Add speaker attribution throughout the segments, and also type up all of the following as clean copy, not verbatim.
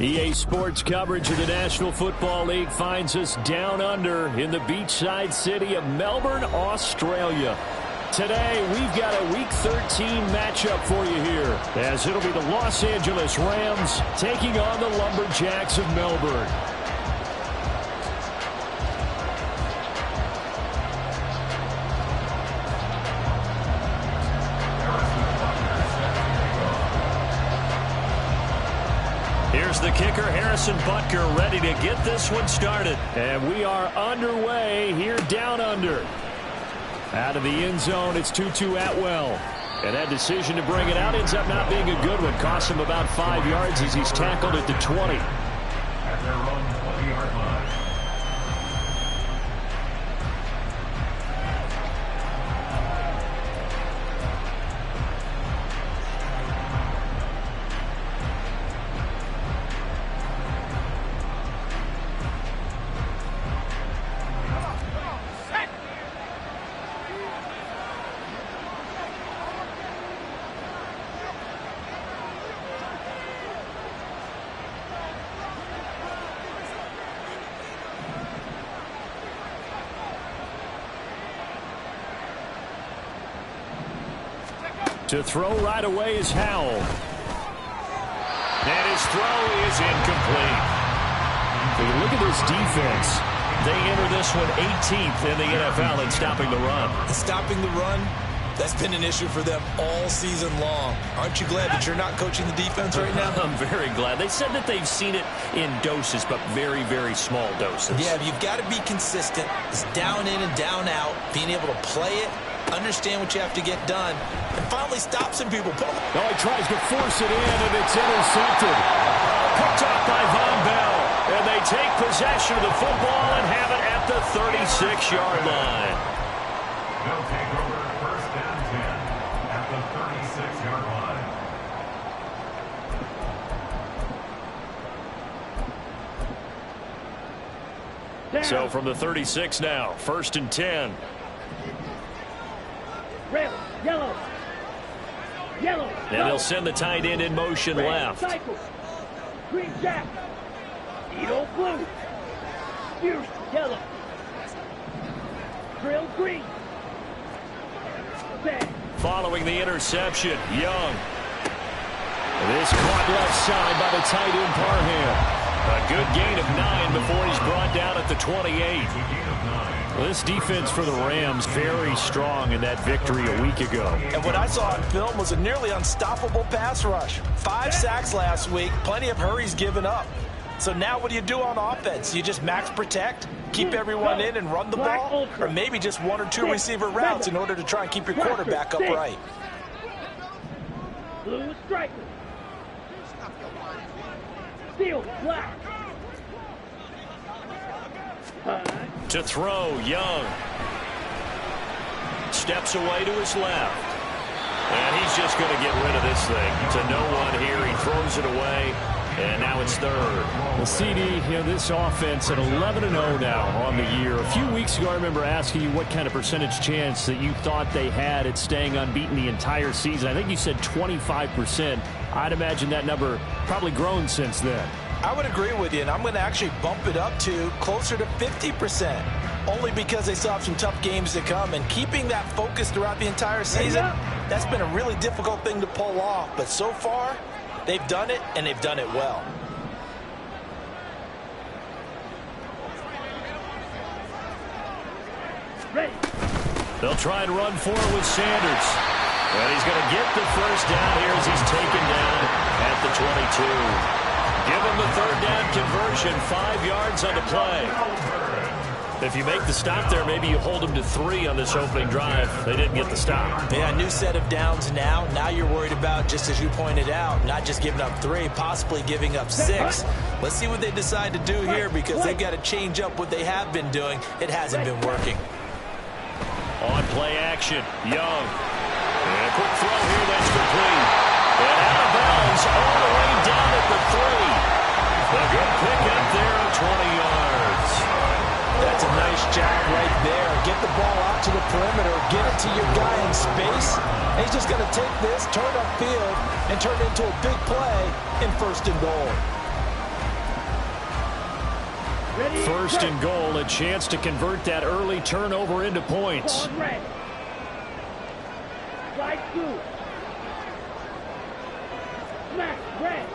Speaker 1: EA Sports coverage of the National Football League finds us down under in the beachside city of Melbourne, Australia. Today, we've got a Week 13 matchup for you here, as it'll be the Los Angeles Rams taking on the Lumberjacks of Melbourne. Here's the kicker, Harrison Butker, ready to get this one started. And we are underway here down under. Out of the end zone, it's Tutu Atwell. And that decision to bring it out ends up not being a good one. Costs him about 5 yards as he's tackled at the 20.
Speaker 2: At their own 20-yard line.
Speaker 1: To throw right away is Howell. And his throw is incomplete. If you look at this defense, they enter this one 18th in the NFL in stopping the run.
Speaker 3: Stopping the run, that's been an issue for them all season long. Aren't you glad that you're not coaching the defense right now?
Speaker 1: I'm very glad. They said that they've seen it in doses, but very, very small doses.
Speaker 3: Yeah, you've got to be consistent. It's down in and down out, being able to play it, understand what you have to get done, and finally stop some people.
Speaker 1: Oh, he tries to force it in, and it's intercepted. Picked off by Von Bell, and they take possession of the football and have it at the 36-yard line.
Speaker 2: They'll take over first and 10 at the 36-yard line.
Speaker 1: So from the 36 now, first and 10.
Speaker 4: Red, yellow. Yellow.
Speaker 1: And they'll send the tight end in motion
Speaker 4: red,
Speaker 1: left.
Speaker 4: Cycle. Green jack. Edo blue. Fierce yellow. Drill green. Bang.
Speaker 1: Following the interception, Young. This caught left side by the tight end Parham. A good gain of 9 before he's brought down at the 28. Well, this defense for the Rams very strong in that victory a week ago.
Speaker 5: And what I saw on film was a nearly unstoppable pass rush. 5 sacks last week, plenty of hurries given up. So now what do you do on offense? You just max protect, keep everyone in and run the ball, or maybe just 1 or 2 receiver routes in order to try and keep your quarterback upright.
Speaker 4: Blue striker. Steel black.
Speaker 1: To throw, Young. Steps away to his left. And he's just going to get rid of this thing. To no one here. He throws it away. And now it's third. Well, CD, this offense at 11-0 now on the year. A few weeks ago, I remember asking you what kind of percentage chance that you thought they had at staying unbeaten the entire season. I think you said 25%. I'd imagine that number probably grown since then.
Speaker 5: I would agree with you, and I'm going to actually bump it up to closer to 50%, only because they still have some tough games to come, and keeping that focus throughout the entire season, that's been a really difficult thing to pull off, but so far, they've done it, and they've done it well.
Speaker 4: Ready.
Speaker 1: They'll try and run forward with Sanders. And he's going to get the first down here as he's taken down at the 22. Give him the third down conversion, 5 yards on the play. If you make the stop there, maybe you hold them to 3 on this opening drive. They didn't get the stop.
Speaker 5: Yeah, new set of downs now. Now you're worried about, just as you pointed out, not just giving up 3, possibly giving up 6. Let's see what they decide to do here, because they've got to change up what they have been doing. It hasn't been working.
Speaker 1: On play action, Young. And a quick throw here, that's complete. And out of bounds all the way down at the 3. A good pickup there of 20 yards.
Speaker 5: That's a nice job right there. Get the ball out to the perimeter, get it to your guy in space. And he's just going to take this, turn upfield, and turn it into a big play in 1st and goal.
Speaker 1: First and goal, a chance to convert that early turnover into points.
Speaker 4: Slide through. Smash red.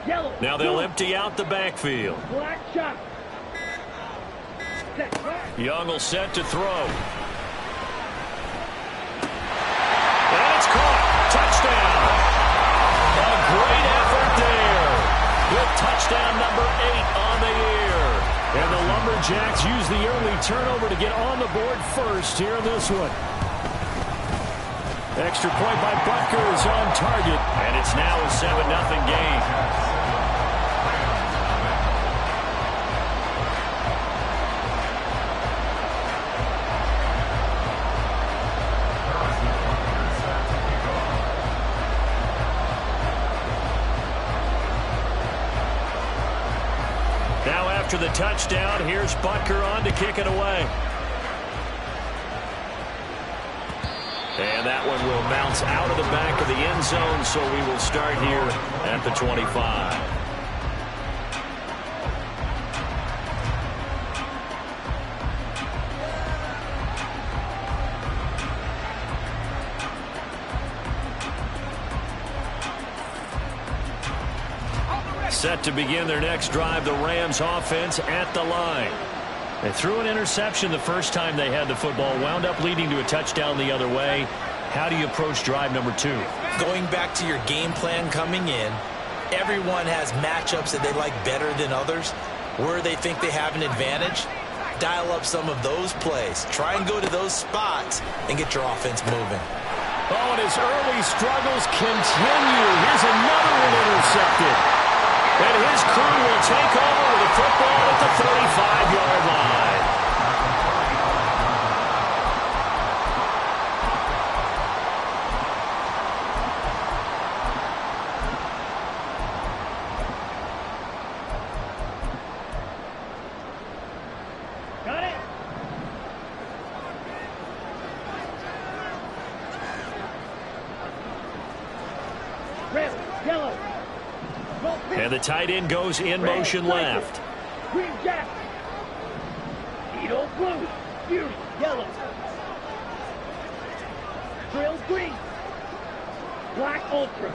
Speaker 4: Yellow.
Speaker 1: Now they'll empty out the backfield.
Speaker 4: Black shot. Set.
Speaker 1: Young will set to throw. And it's caught. Touchdown. A great effort there. With touchdown number 8 on the year. And the Lumberjacks use the early turnover to get on the board first here in this one. Extra point by Butker is on target. And it's now a 7-0 game. Now after the touchdown, here's Butker on to kick it away. And that one will bounce out of the back of the end zone, so we will start here at the 25. Set to begin their next drive, the Rams offense at the line. They threw an interception the first time they had the football, wound up leading to a touchdown the other way. How do you approach drive number 2?
Speaker 3: Going back to your game plan coming in, everyone has matchups that they like better than others. Where they think they have an advantage, dial up some of those plays. Try and go to those spots and get your offense moving.
Speaker 1: Oh, and his early struggles continue. Here's another one intercepted. And his crew will take over with the football at the 35-yard line.
Speaker 4: Got it. Red, yellow.
Speaker 1: And the tight end goes in motion left.
Speaker 4: Green jack. Edo blue. Fierce yellow. Trail green. Black ultra.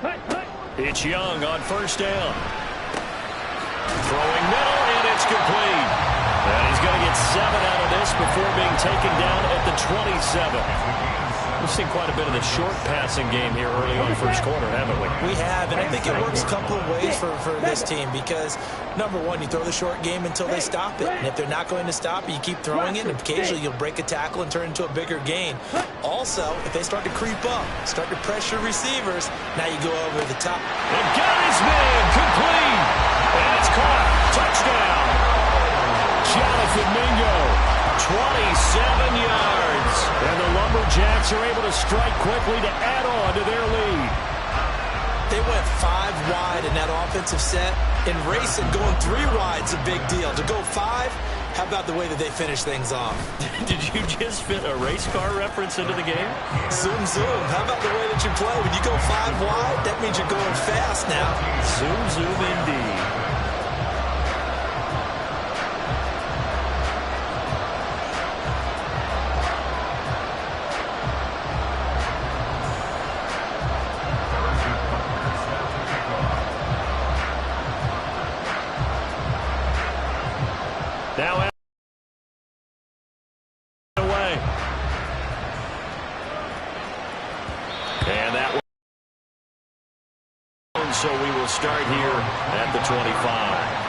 Speaker 4: Hut, hut.
Speaker 1: It's Young on first down. Throwing middle, and it's complete. And he's going to get 7 out of this before being taken down at the 27. We've seen quite a bit of the short passing game here early on first quarter, haven't we?
Speaker 3: We have, and I think it works a couple of ways for this team because, number one, you throw the short game until they stop it. And if they're not going to stop it, you keep throwing it, and occasionally you'll break a tackle and turn it into a bigger gain. Also, if they start to creep up, start to pressure receivers, now you go over the top.
Speaker 1: And got his man, complete. And it's caught. Touchdown. Jonathan Mingo. 27 yards. And the Lumberjacks are able to strike quickly to add on to their lead.
Speaker 3: They went 5 wide in that offensive set. In racing, going 3 wide's a big deal. To go 5, how about the way that they finish things off?
Speaker 1: Did you just fit a race car reference into the game?
Speaker 3: Zoom, zoom. How about the way that you play? When you go 5 wide, that means you're going fast now.
Speaker 1: Zoom, zoom indeed. Now away. And that one. So we will start here at the 25.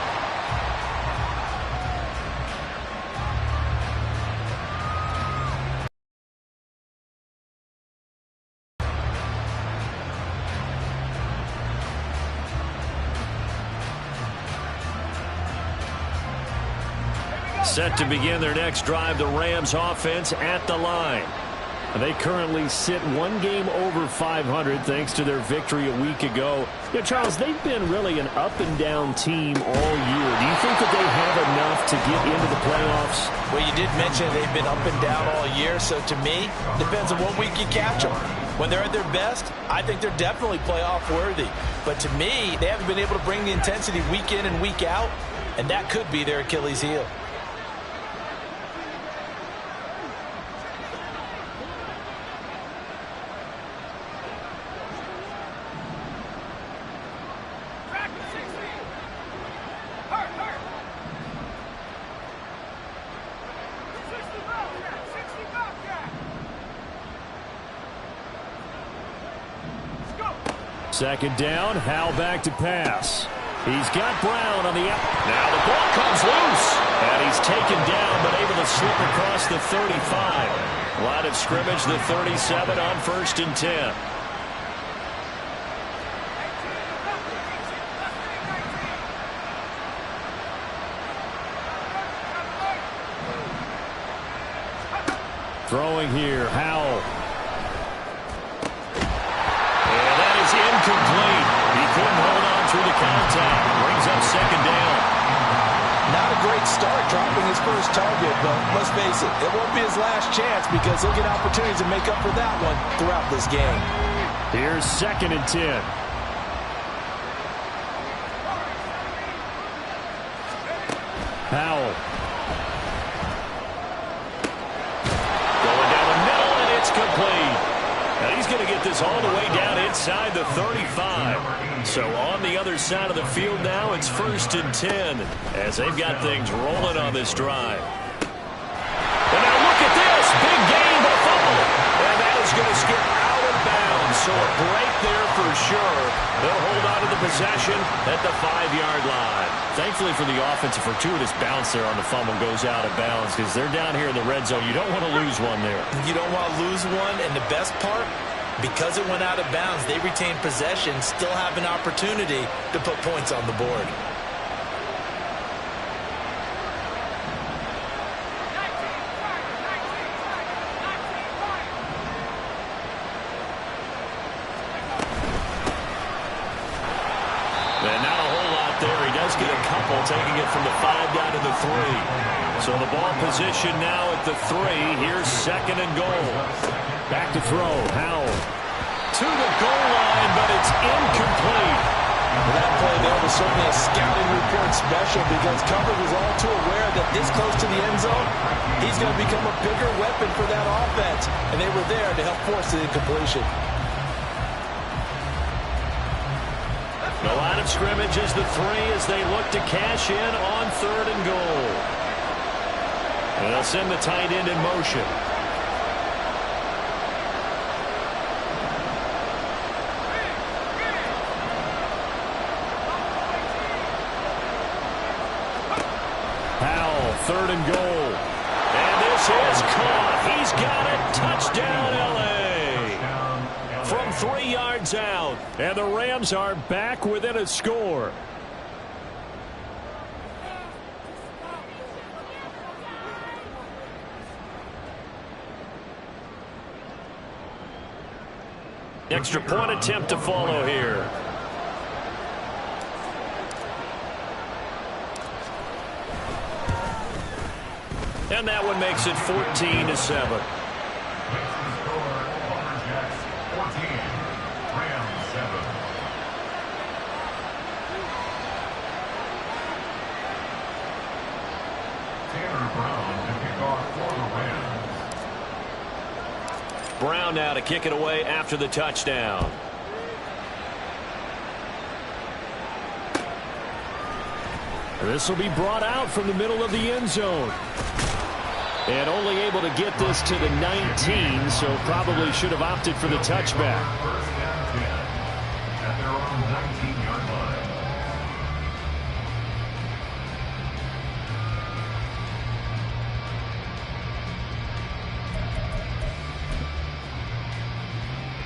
Speaker 1: Set to begin their next drive, the Rams offense at the line. They currently sit 1 game over 500 thanks to their victory a week ago. Yeah, Charles, they've been really an up-and-down team all year. Do you think that they have enough to get into the playoffs?
Speaker 3: Well, you did mention they've been up and down all year, so to me, depends on what week you catch them. When they're at their best, I think they're definitely playoff worthy. But to me, they haven't been able to bring the intensity week in and week out, and that could be their Achilles heel.
Speaker 1: Second down, Howell back to pass. He's got Brown on the out. Now the ball comes loose. And he's taken down, but able to slip across the 35. Line of scrimmage, the 37 on 1st and 10. Throwing here, Howell. Incomplete. He couldn't hold on through the contact. Brings up second down.
Speaker 3: Not a great start dropping his first target, but let's face it, it won't be his last chance because he'll get opportunities to make up for that one throughout this game.
Speaker 1: Here's 2nd and 10. Howell. Going down the middle, and it's complete. And he's going to get this all the way down inside the 35. So on the other side of the field now, it's 1st and 10 as they've got things rolling on this drive. And now look at this. Big gain, but a fumble. And that is going to skip out of bounds. So a break there for sure. They'll hold on to the possession at the 5-yard line. Thankfully for the offense, a fortuitous bounce there on the fumble goes out of bounds because they're down here in the red zone. You don't want to lose one there.
Speaker 3: You don't want to lose one, and the best part, because it went out of bounds, they retain possession, still have an opportunity to put points on the board.
Speaker 1: And not a whole lot there. He does get a couple, taking it from the 5 down to the 3. So the ball position now at the 3. Here's 2nd and goal. Back to throw. Howell to the goal line, but it's incomplete.
Speaker 3: That play there was certainly a scouting report special because coverage was all too aware that this close to the end zone, he's going to become a bigger weapon for that offense. And they were there to help force the incompletion.
Speaker 1: The line of scrimmage is the 3 as they look to cash in on 3rd and goal. And they'll send the tight end in motion. Howell, 3rd and goal. And this is caught. He's got it. Touchdown, L.A. From 3 yards out. And the Rams are back within a score. Extra point attempt to follow here. And that one makes it 14-7. Brown now to kick it away after the touchdown. This will be brought out from the middle of the end zone. And only able to get this to the 19, so probably should have opted for the touchback.
Speaker 2: First down 10 at their own 19-yard line.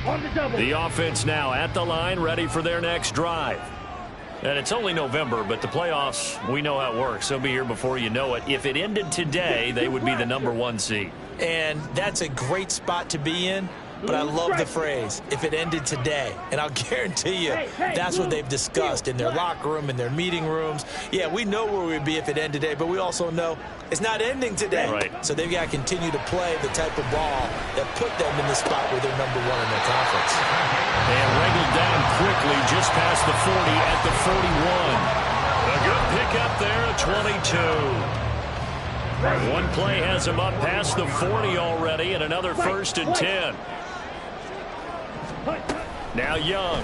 Speaker 4: On the double.
Speaker 1: The offense now at the line, ready for their next drive. And it's only November, but the playoffs, we know how it works. They'll be here before you know it. If it ended today, they would be the #1 seed.
Speaker 3: And that's a great spot to be in. but I love the phrase, if it ended today. And I'll guarantee you, that's what they've discussed in their locker room, in their meeting rooms. Yeah, we know where we'd be if it ended today, but we also know it's not ending today.
Speaker 1: Right.
Speaker 3: So they've got to continue to play the type of ball that put them in the spot where they're #1 in their conference.
Speaker 1: And wrangled down quickly just past the 40 at the 41. A good pickup there at 22. One play has him up past the 40 already, and another 1st and 10. Now Young.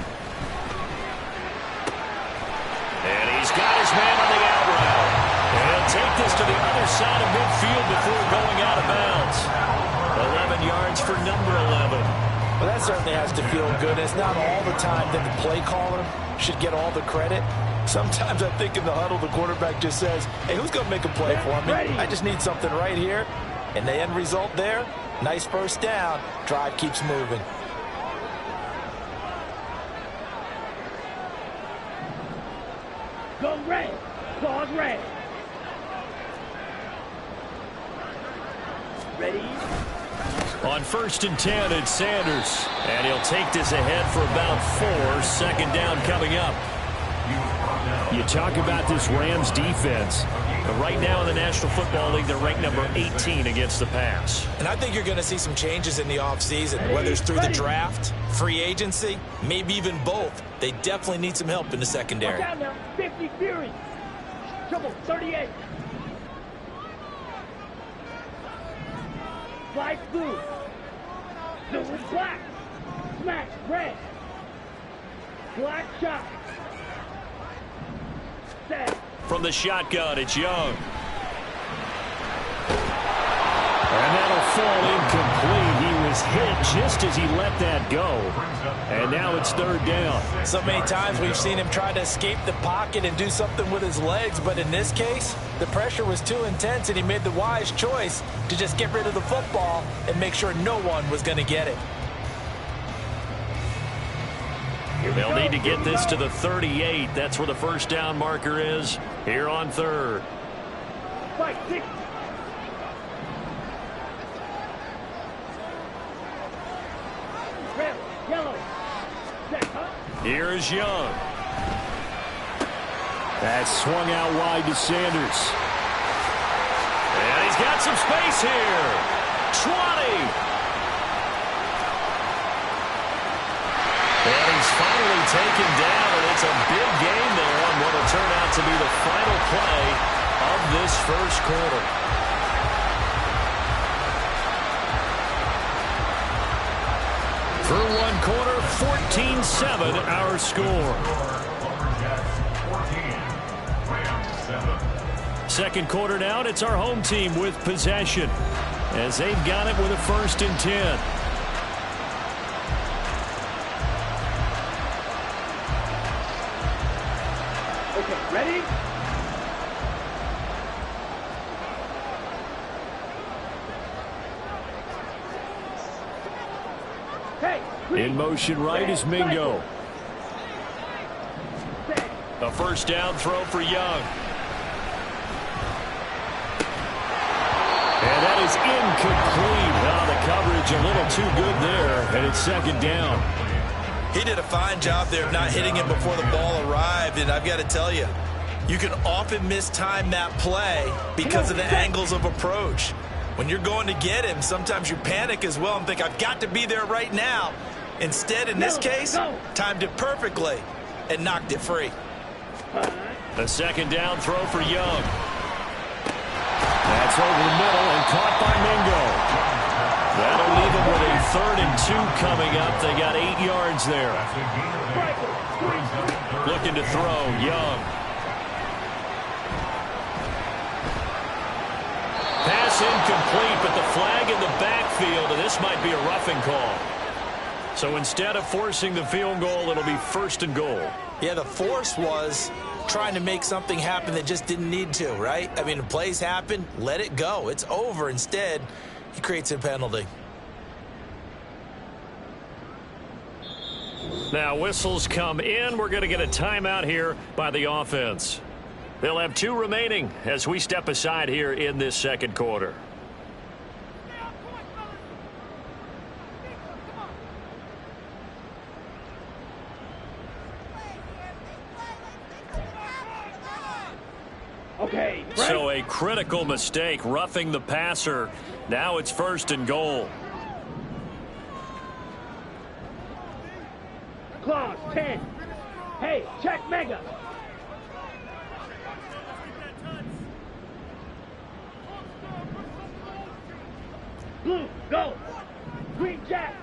Speaker 1: And he's got his man on the out route. And he'll take this to the other side of midfield before going out of bounds. 11 yards for number 11.
Speaker 5: Well, that certainly has to feel good. It's not all the time that the play caller should get all the credit. Sometimes I think in the huddle, the quarterback just says, hey, who's going to make a play for me? I just need something right here. And the end result there, nice first down. Drive keeps moving.
Speaker 4: Go red. Dog red. Ready?
Speaker 1: On 1st and 10, it's Sanders. And he'll take this ahead for about 4. Second down coming up. You talk about this Rams defense. But right now in the National Football League, they're ranked number 18 against the pass.
Speaker 3: And I think you're going to see some changes in the offseason, whether it's through the draft, free agency, maybe even both. They definitely need some help in the secondary.
Speaker 4: Down now. 50 Fury. Trouble 38. Flight blue. Blue is black. Smack red. Black shot. Set.
Speaker 1: From the shotgun, it's Young. And that'll fall incomplete. He was hit just as he let that go. And now it's 3rd down.
Speaker 3: So many times we've seen him try to escape the pocket and do something with his legs, but in this case, the pressure was too intense and he made the wise choice to just get rid of the football and make sure no one was going to get it.
Speaker 1: They'll need to get this to the 38. That's where the first down marker is here on 3rd.
Speaker 4: Fight 6. Red, yellow. Set, huh?
Speaker 1: Here's Young. That's swung out wide to Sanders. And he's got some space here. 20. And he's finally taken down, and it's a big gain there on what will turn out to be the final play of this first quarter. Through one quarter, 14-7 our score. Second quarter now, and it's our home team with possession as they've got it with a 1st and 10.
Speaker 4: Okay, ready? Hey,
Speaker 1: In motion right is Mingo.
Speaker 4: Set.
Speaker 1: A first down throw for Young. And that is incomplete. Oh, the coverage a little too good there, and it's 2nd down.
Speaker 3: He did a fine job there of not hitting him before the ball arrived, and I've got to tell you, you can often mistime that play because of the angles of approach. When you're going to get him, sometimes you panic as well and think, I've got to be there right now. Instead, in this case, timed it perfectly and knocked it free.
Speaker 1: A 2nd down throw for Young. That's over the middle and caught by Mingo. That'll leave them with a 3rd and 2 coming up. They got 8 yards there. Looking to throw, Young. Pass incomplete, but the flag in the backfield, and this might be a roughing call. So instead of forcing the field goal, it'll be 1st and goal.
Speaker 3: Yeah, the force was trying to make something happen that just didn't need to, right? I mean, the plays happen, let it go. It's over. Instead, he creates a penalty.
Speaker 1: Now whistles come in. We're going to get a timeout here by the offense. They'll have 2 remaining as we step aside here in this second quarter.
Speaker 4: Okay.
Speaker 1: So a critical mistake, roughing the passer. Now it's 1st and goal.
Speaker 4: Clause 10. Hey, check Mega. Blue, go. Green, Jack.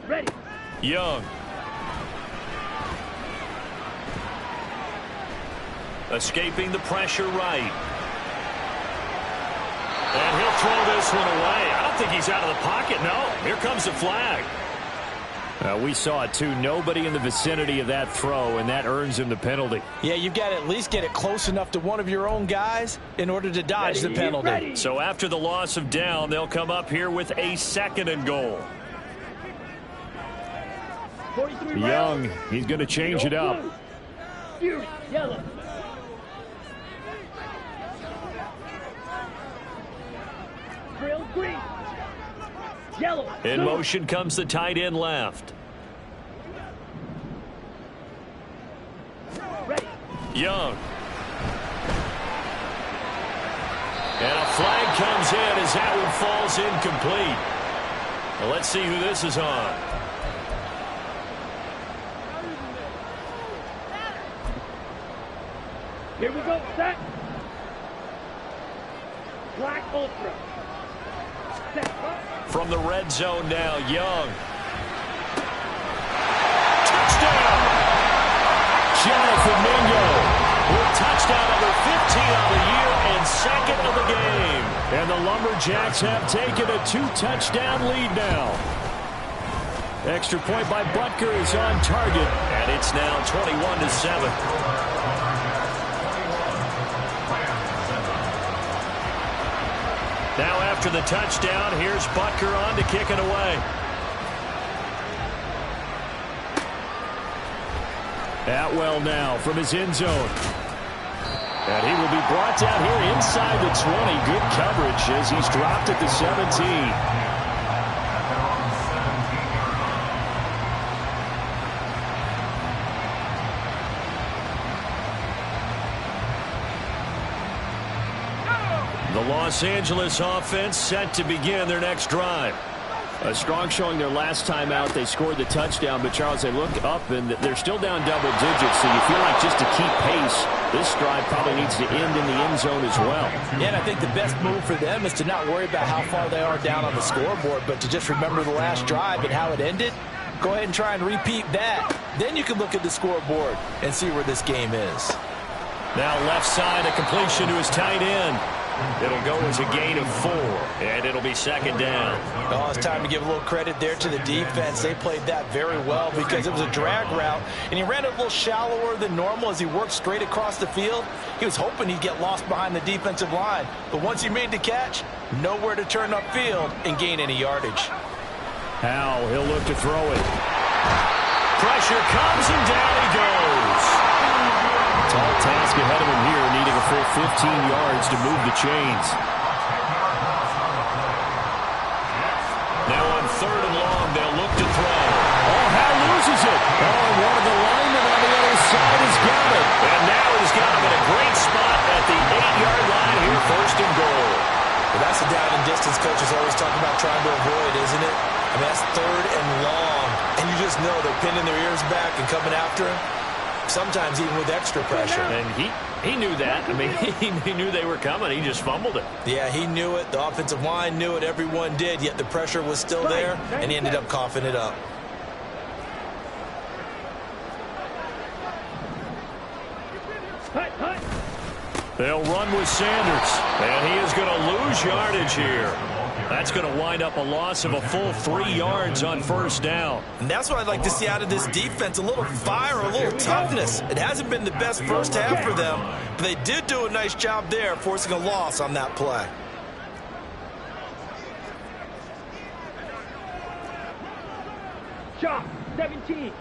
Speaker 4: Ready.
Speaker 1: Young. Escaping the pressure right. And he'll throw this one away. I don't think he's out of the pocket. No, here comes the flag. We saw it too. Nobody in the vicinity of that throw, and that earns him the penalty.
Speaker 5: Yeah, you've got to at least get it close enough to one of your own guys in order to dodge the penalty.
Speaker 4: Ready.
Speaker 1: So after the loss of down, they'll come up here with a 2nd and goal.
Speaker 4: 43
Speaker 1: Young, he's going to change it up.
Speaker 4: Fury, yellow. Drill, green. Yellow.
Speaker 1: In
Speaker 4: blue.
Speaker 1: motion comes the tight end left.
Speaker 4: Ready.
Speaker 1: Young. And a flag comes in as that one falls incomplete. Well, let's see who this is on.
Speaker 4: Here we go, set. Black Ultra. Set up.
Speaker 1: From the red zone now, Young. Touchdown! Jonathan Mingo with touchdown number 15 on the year and 2nd of the game. And the Lumberjacks have taken a 2-touchdown lead now. Extra point by Butker is on target, and it's now 21-7. Now after the touchdown, here's Butker on to kick it away. Atwell now from his end zone. And he will be brought down here inside the 20. Good coverage as he's dropped at the 17. The Los Angeles offense set to begin their next drive.
Speaker 6: A strong showing their last time out. They scored the touchdown, but Charles, they look up and they're still down double digits, so you feel like just to keep pace, this drive probably needs to end in the end zone as well.
Speaker 5: Yeah, and I think the best move for them is to not worry about how far they are down on the scoreboard, but to just remember the last drive and how it ended. Go ahead and try and repeat that. Then you can look at the scoreboard and see where this game is.
Speaker 1: Now left side, a completion to his tight end. It'll go as a gain of 4, and it'll be 2nd down.
Speaker 5: Oh, it's time to give a little credit there to the defense. They played that very well because it was a drag route, and he ran it a little shallower than normal as he worked straight across the field. He was hoping he'd get lost behind the defensive line, but once he made the catch, nowhere to turn upfield and gain any yardage.
Speaker 1: Howe, he'll look to throw it. Pressure comes, and down he goes. Tall task ahead of him here, needing a full 15 yards to move the chains. Now on 3rd and long, they'll look to throw. Oh, Howe loses it. Oh, one of the linemen on the other side has got it. And now he's got him in a great spot at the 8-yard line here, 1st and goal.
Speaker 3: Well, that's the down and distance coaches always talk about trying to avoid, isn't it? I mean, that's 3rd and long, and you just know they're pinning their ears back and coming after him. Sometimes even with extra pressure.
Speaker 1: And he knew that. I mean, he knew they were coming. He just fumbled it.
Speaker 3: Yeah, he knew it. The offensive line knew it. Everyone did, yet the pressure was still there, and he ended up coughing it up.
Speaker 1: They'll run with Sanders, and he is going to lose yardage here. That's going to wind up a loss of a full 3 yards on 1st down.
Speaker 3: And that's what I'd like to see out of this defense, a little fire, a little toughness. It hasn't been the best first half for them, but they did do a nice job there, forcing a loss on that play.
Speaker 4: Shot, 17.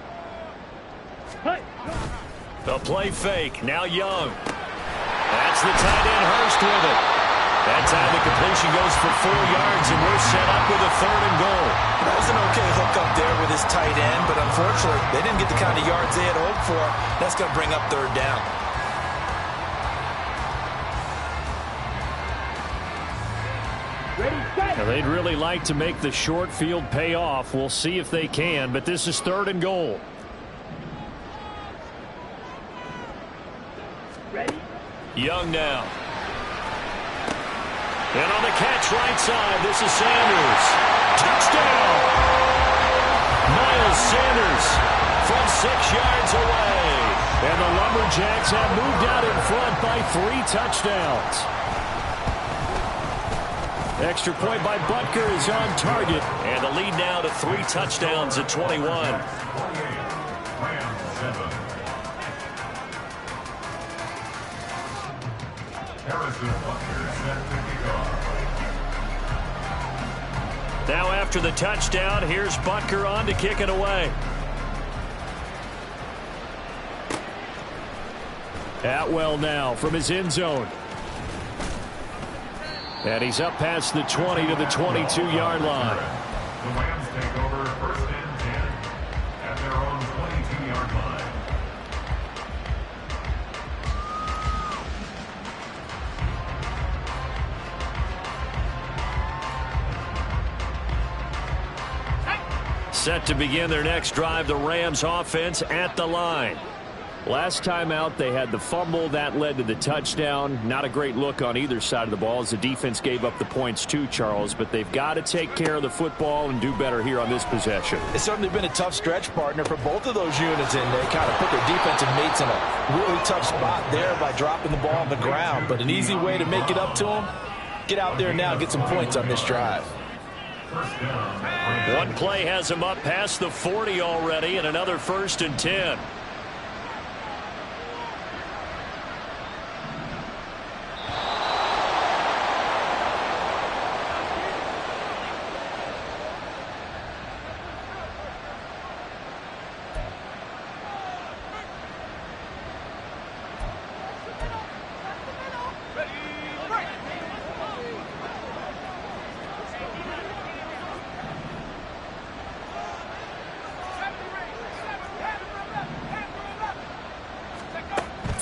Speaker 1: The play fake, now Young. That's the tight end, Hurst with it. That time the completion goes for 4 yards, and we're set up with a 3rd and goal.
Speaker 3: That was an okay hook up there with his tight end, but unfortunately, they didn't get the kind of yards they had hoped for. That's going to bring up 3rd down.
Speaker 1: Now, they'd really like to make the short field pay off. We'll see if they can, but this is 3rd and goal.
Speaker 4: Ready?
Speaker 1: Young now. And on the catch right side, this is Sanders. Touchdown! Miles Sanders from 6 yards away. And the Lumberjacks have moved out in front by 3 touchdowns. Extra point by Butker is on target. And the lead now to 3 touchdowns at 21. Now after the touchdown, here's Butker on to kick it away. Atwell now from his end zone. And he's up past the 20 to the 22-yard line.
Speaker 2: The Rams take over 1st and 10 at their own 22-yard line.
Speaker 1: Set to begin their next drive, the Rams offense at the line. Last time out, they had the fumble. That led to the touchdown. Not a great look on either side of the ball as the defense gave up the points too, Charles. But they've got to take care of the football and do better here on this possession.
Speaker 5: It's certainly been a tough stretch, partner, for both of those units, and they kind of put their defensive mates in a really tough spot there by dropping the ball on the ground. But an easy way to make it up to them, get out there now and get some points on this drive.
Speaker 1: One play has him up past the 40 already, and another 1st and 10.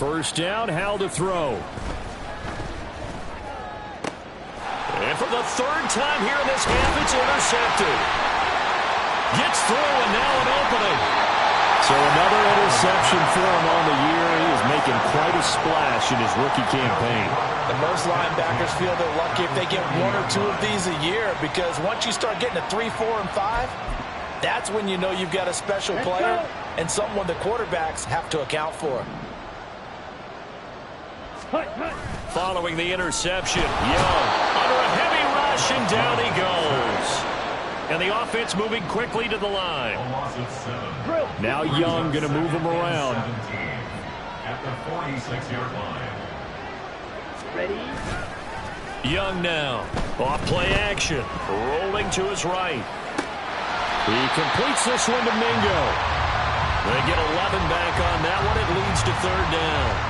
Speaker 1: First down, Howell to throw. And for the 3rd time here in this half, it's intercepted. Gets through, and now an opening. So another interception for him on the year. He is making quite a splash in his rookie campaign.
Speaker 5: And most linebackers feel they're lucky if they get 1 or 2 of these a year, because once you start getting to 3, 4, and 5, that's when you know you've got a special player and someone the quarterbacks have to account for.
Speaker 1: Following the interception, Young under a heavy rush, and down he goes. And the offense moving quickly to the line. Now Young going to move him around.
Speaker 2: At the 46-yard line.
Speaker 4: Ready?
Speaker 1: Young now. Off play action. Rolling to his right. He completes this one to Mingo. They get 11 back on that one. It leads to 3rd down.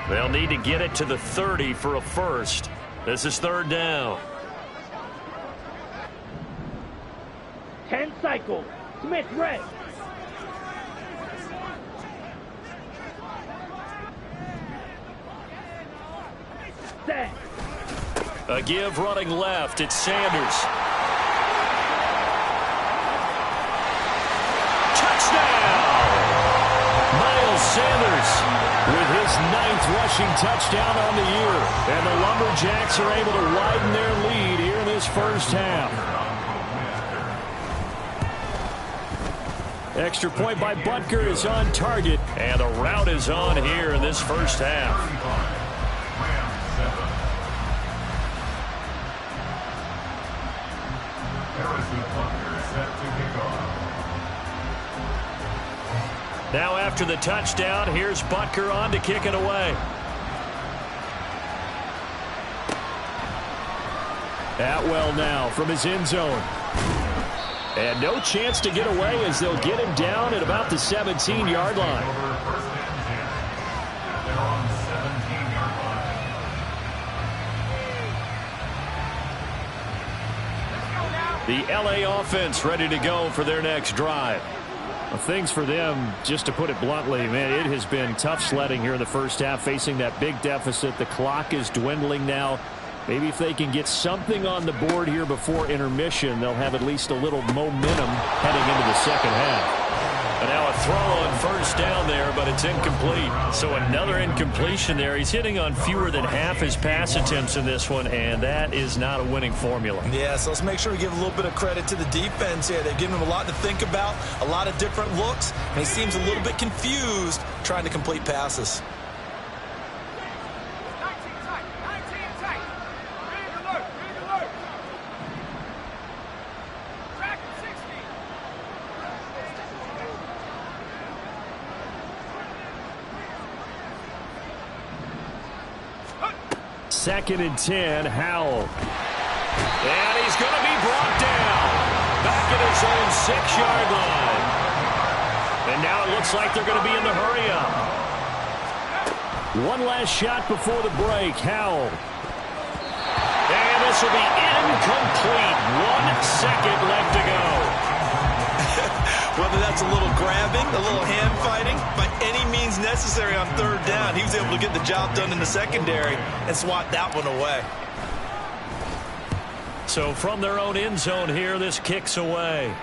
Speaker 1: They'll need to get it to the 30 for a first. This is 3rd down.
Speaker 4: 10 cycles. Smith red. Set.
Speaker 1: A give running left. It's Sanders. Touchdown! Miles Sanders with his 9th rushing touchdown on the year. And the Lumberjacks are able to widen their lead here in this first half. Extra point by Butker is on target. And the route is on here in this first half. Now after the touchdown, here's Butker on to kick it away. Atwell now from his end zone. And no chance to get away as they'll get him down at about the 17-yard line.
Speaker 2: They're on the 17-yard line.
Speaker 1: The LA offense ready to go for their next drive. Well, things for them, just to put it bluntly, man, it has been tough sledding here in the first half, facing that big deficit. The clock is dwindling now. Maybe if they can get something on the board here before intermission, they'll have at least a little momentum heading into the second half. And now a throw on first down there, but it's incomplete. So another incompletion there. He's hitting on fewer than half his pass attempts in this one, and that is not a winning formula.
Speaker 3: Yeah, so let's make sure we give a little bit of credit to the defense here. They've given him a lot to think about, a lot of different looks, and he seems a little bit confused trying to complete passes.
Speaker 1: Second and 10, Howell. And he's going to be brought down. Back at his own 6-yard line. And now it looks like they're going to be in the hurry-up. One last shot before the break, Howell. And this will be incomplete. 1 second left to go.
Speaker 3: Whether that's a little grabbing, a little hand fighting, by any means necessary on third down, he was able to get the job done in the secondary and swat that one away.
Speaker 1: So from their own end zone here, this kicks away.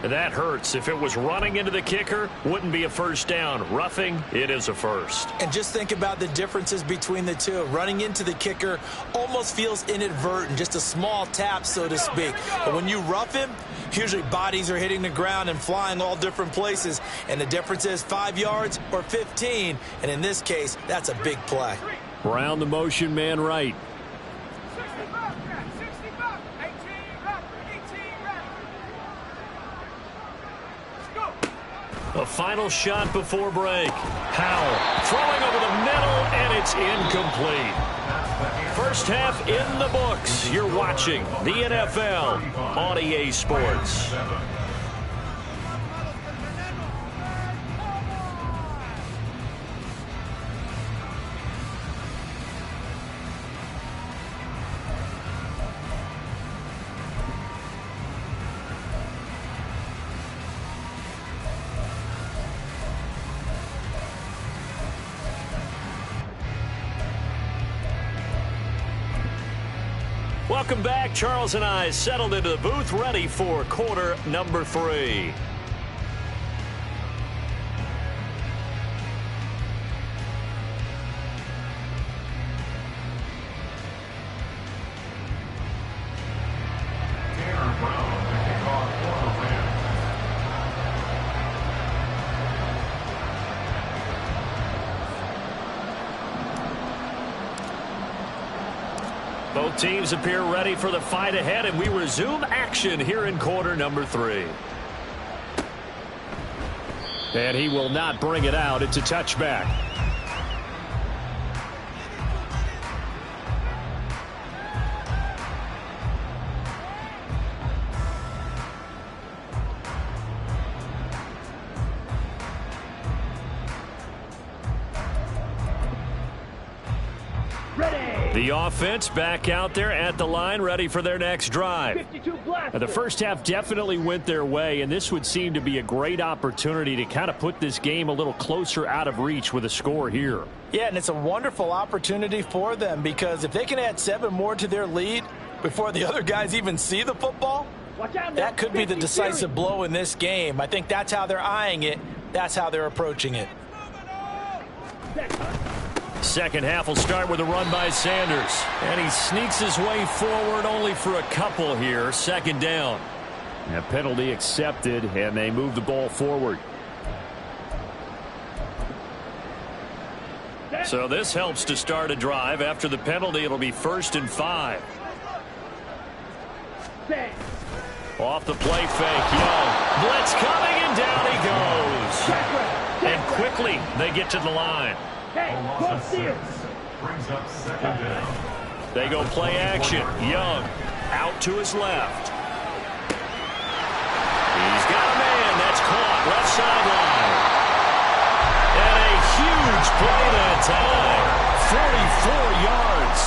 Speaker 1: That hurts. If it was running into the kicker, wouldn't be a first down. Roughing, it is a first.
Speaker 3: And just think about the differences between the two. Running into the kicker almost feels inadvertent, just a small tap, so to speak. But when you rough him, usually bodies are hitting the ground and flying all different places. And the difference is 5 yards or 15. And in this case, that's a big play.
Speaker 1: Brown the motion man right. A final shot before break. Howell throwing over the middle, and it's incomplete. First half in the books. You're watching the NFL on EA Sports. Welcome back. Charles and I settled into the booth, ready for quarter number 3. Both teams appear ready for the fight ahead, and we resume action here in quarter number 3. And he will not bring it out. It's a touchback. The offense back out there at the line, ready for their next drive. The first half definitely went their way, and this would seem to be a great opportunity to kind of put this game a little closer out of reach with a score here.
Speaker 5: Yeah, and it's a wonderful opportunity for them, because if they can add 7 more to their lead before the other guys even see the football, that could be the decisive blow in this game. I think that's how they're eyeing it. That's how they're approaching it.
Speaker 1: Second half will start with a run by Sanders. And he sneaks his way forward only for a couple here. Second down. A penalty accepted, and they move the ball forward. So this helps to start a drive. After the penalty, it'll be 1st and 5. Off the play fake, Young. Blitz coming, and down he goes. And quickly they get to the line.
Speaker 4: Hey, go steal.
Speaker 2: Brings up second down.
Speaker 1: They go play action. Young out to his left. He's got a man. That's caught. Left sideline. And a huge play that time. 44 yards.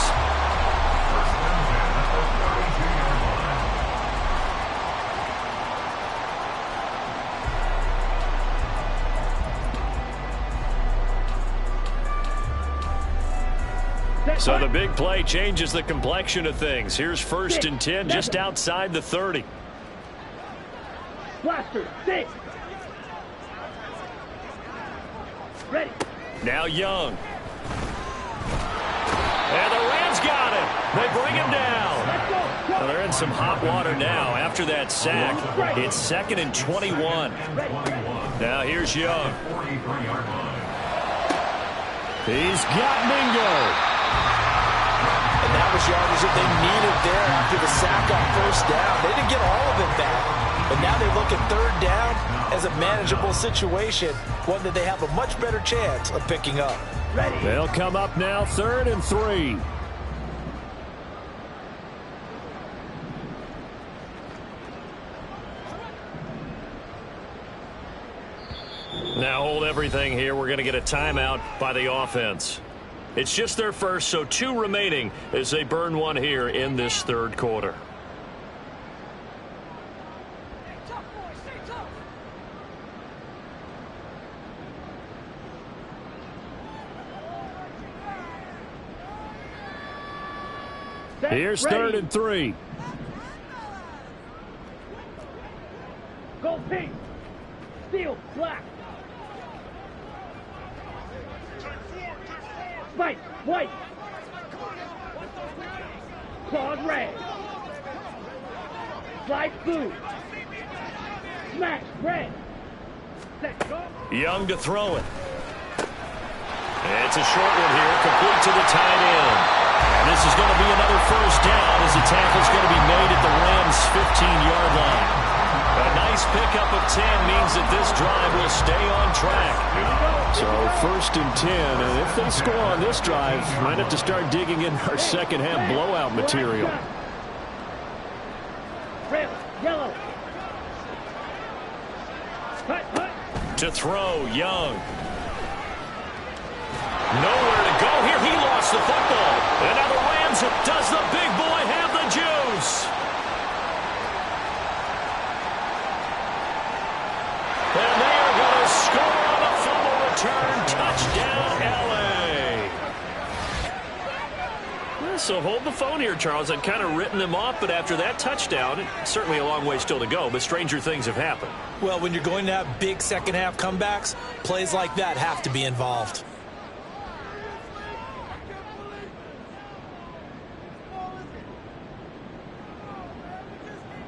Speaker 2: First down, 10 at the 32-yard line.
Speaker 1: So the big play changes the complexion of things. Here's 1st and 10 just outside the 30.
Speaker 4: Blaster, 6. Ready.
Speaker 1: Now Young. And the Rams got him. They bring him down.
Speaker 4: Let's go.
Speaker 1: Well, they're in some hot water now after that sack. It's 2nd and 21. Now here's Young.
Speaker 2: 43-yard line.
Speaker 1: He's got Mingo.
Speaker 5: And that was yardage that they needed there after the sack on 1st down. They didn't get all of it back. But now they look at 3rd down as a manageable situation, one that they have a much better chance of picking up.
Speaker 4: Ready.
Speaker 1: They'll come up now 3rd and 3. Now hold everything here. We're going to get a timeout by the offense. It's just their first, so 2 remaining as they burn one here in this 3rd quarter. Here's 3rd and 3.
Speaker 4: Go pink. Steel, black. Spike, white. Claws, red. Slide, blue. Smash, red. Set, go.
Speaker 1: Young to throw it. It's a short one here, complete to the tight end. And this is going to be another 1st down as the tackle's going to be made at the Rams' 15-yard line. A nice pickup of 10 means that this drive will stay on track. So 1st and 10, and if they score on this drive, might have to start digging in our second-half blowout material.
Speaker 4: Red, yellow. Cut, cut.
Speaker 1: To throw, Young. Nowhere to go here. He lost the football. And now the Rams, does the big boy have the juice? And they are going to score on a fumble return. Touchdown, L.A. So hold the phone here, Charles. I'd kind of written them off, but after that touchdown, it's certainly a long way still to go, but stranger things have happened.
Speaker 3: Well, when you're going to have big second-half comebacks, plays like that have to be involved.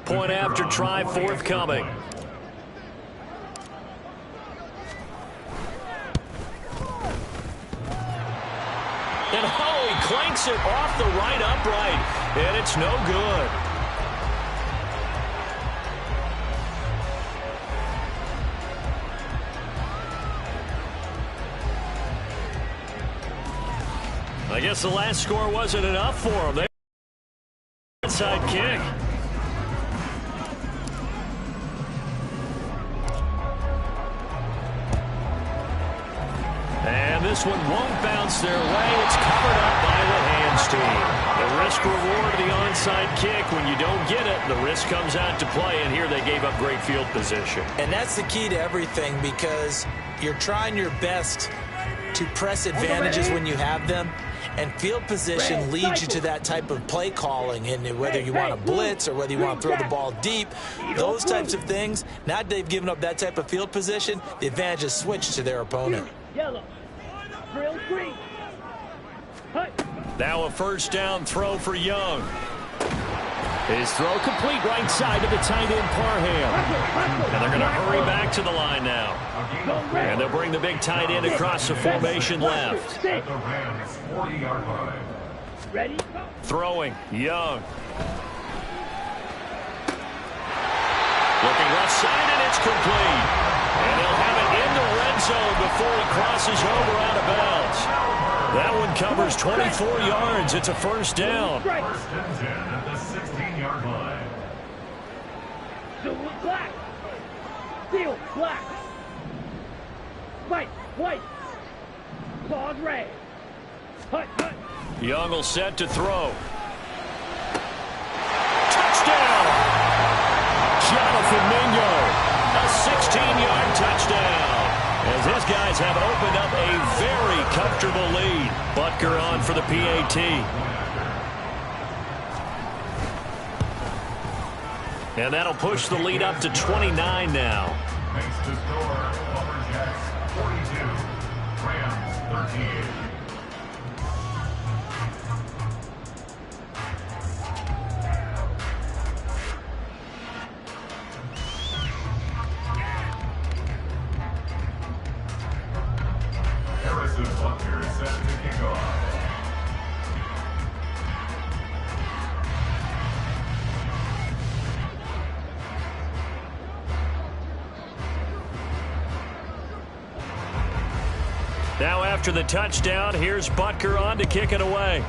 Speaker 1: Point after try forthcoming. And he clanks it off the right upright, and it's no good. I guess the last score wasn't enough for them. They inside kick. And this one won't bounce their way. It's covered up by the hands team. The risk reward of the onside kick. When you don't get it, the risk comes out to play, and here they gave up great field position.
Speaker 3: And that's the key to everything, because you're trying your best to press advantages when you have them, and field position leads you to that type of play calling, and whether you want to blitz or whether you want to throw the ball deep, those types of things. Now that they've given up that type of field position, the advantage is switched to their opponent.
Speaker 4: Yellow. Drill, green. Cut.
Speaker 1: Now a 1st down throw for Young. His throw complete right side to the tight end Parham. And they're going to hurry back to the line now. And they'll bring the big tight end across the formation left.
Speaker 2: At the Rams' 40-yard line.
Speaker 4: Ready?
Speaker 1: Throwing, Young. Looking left side, and it's complete. And he'll have it in the red zone before he crosses over out of bounds. That one covers 24 yards. It's a first down.
Speaker 2: First and 10 at the 16-yard line.
Speaker 4: Silver, black. Steel, black. White, white. Claws, red. Hut, hut.
Speaker 1: Young will set to throw. Touchdown! Jonathan Mingo. A 16-yard touchdown. As his guys have opened up a very comfortable lead. Butker on for the PAT. And that'll push the lead up to 29 now.
Speaker 2: Makes the score Lumberjacks 42, Rams 38. Harrison Butker set to kick off.
Speaker 1: Now after the touchdown, here's Butker on to kick it away.